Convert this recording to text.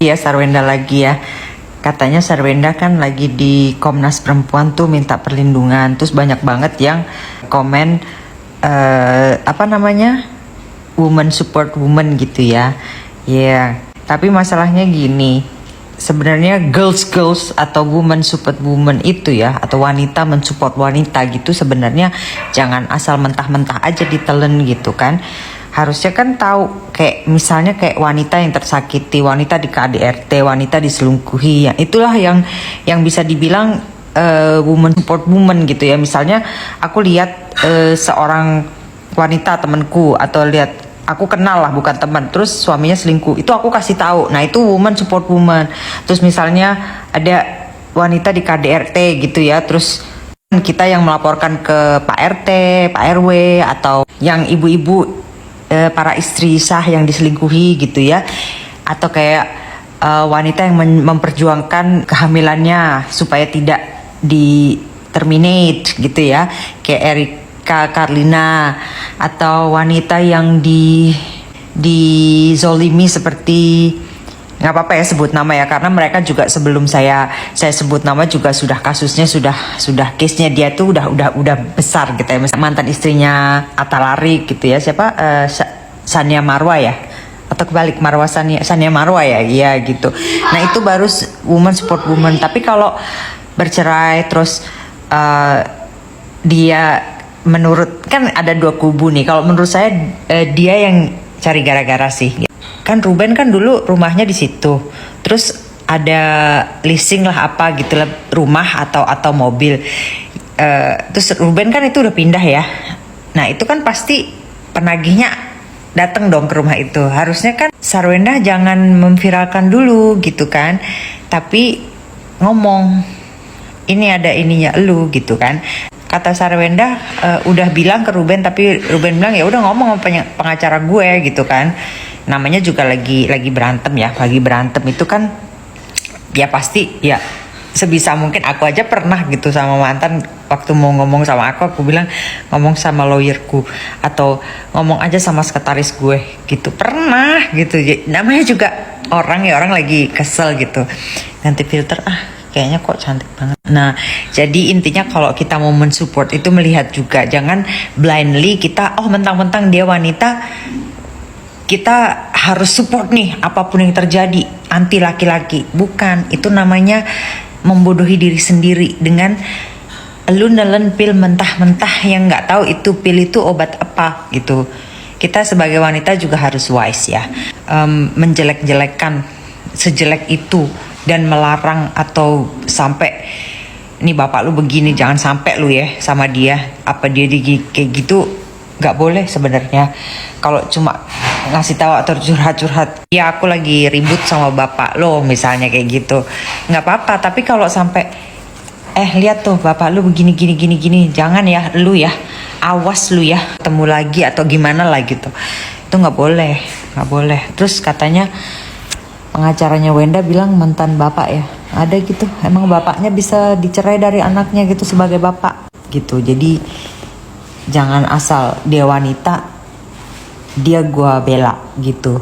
Iya, Sarwenda lagi ya. Katanya Sarwenda kan lagi di Komnas Perempuan tuh minta perlindungan. Terus banyak banget yang komen apa namanya, woman support woman gitu ya. Ya, tapi masalahnya gini. Sebenarnya girls atau woman support woman itu ya, atau wanita mensupport wanita gitu, sebenarnya jangan asal mentah-mentah aja ditelen gitu kan. Harusnya kan tahu, kayak misalnya kayak wanita yang tersakiti, wanita di KDRT, wanita diselingkuhi, ya itulah yang bisa dibilang woman support woman gitu ya. Misalnya aku lihat seorang wanita temanku, atau lihat aku kenal lah, bukan teman, terus suaminya selingkuh, itu aku kasih tahu. Nah, itu woman support woman. Terus misalnya ada wanita di KDRT gitu ya, terus kita yang melaporkan ke Pak RT, Pak RW, atau yang ibu-ibu, para istri sah yang diselingkuhi gitu ya, atau kayak wanita yang memperjuangkan kehamilannya supaya tidak di terminate gitu ya, kayak Erika Karlina, atau wanita yang dizolimi seperti, nggak apa-apa ya sebut nama ya, karena mereka juga sebelum saya sebut nama juga sudah kasusnya, sudah case-nya dia tuh udah besar gitu ya. Misalnya mantan istrinya Atta Larik gitu ya, siapa, Sania Marwa ya, atau kebalik, Marwa Sania Marwa ya, iya gitu. Nah, itu baru woman support woman. Tapi kalau bercerai terus dia, menurut, kan ada dua kubu nih. Kalau menurut saya dia yang cari gara-gara sih. Kan Ruben kan dulu rumahnya di situ, terus ada leasing lah apa gitu lah, rumah atau mobil, terus Ruben kan itu udah pindah ya. Nah, itu kan pasti penagihnya datang dong ke rumah itu. Harusnya kan Sarwenda jangan memviralkan dulu gitu kan, tapi ngomong ini ada ininya elu gitu kan. Kata Sarwenda udah bilang ke Ruben, tapi Ruben bilang ya udah ngomong sama pengacara gue gitu kan. Namanya juga lagi berantem ya, lagi berantem itu kan ya pasti ya sebisa mungkin. Aku aja pernah gitu sama mantan, waktu mau ngomong sama aku bilang ngomong sama lawyerku, atau ngomong aja sama sekretaris gue gitu, pernah gitu. Namanya juga orang lagi kesel gitu, ganti filter, kayaknya kok cantik banget. Nah, jadi intinya kalau kita mau mensupport itu melihat juga, jangan blindly kita mentang-mentang dia wanita kita harus support nih apapun yang terjadi, anti laki-laki. Bukan, itu namanya membodohi diri sendiri dengan lu nelen pil mentah-mentah yang nggak tahu itu pil itu obat apa gitu. Kita sebagai wanita juga harus wise ya, menjelek-jelekan sejelek itu dan melarang, atau sampai ini bapak lu begini, jangan sampai lu ya sama dia, apa dia kayak gitu, nggak boleh sebenarnya. Kalau cuma ngasih tahu atau curhat-curhat, ya aku lagi ribut sama bapak lo misalnya kayak gitu, nggak apa-apa. Tapi kalau sampai lihat tuh bapak lu begini gini, jangan ya lu ya, awas lu ya ketemu lagi atau gimana lah gitu, itu nggak boleh. Terus katanya pengacaranya Wenda bilang mantan bapak ya, ada gitu, emang bapaknya bisa dicerai dari anaknya gitu sebagai bapak gitu. Jadi jangan asal dia wanita dia gua bela gitu.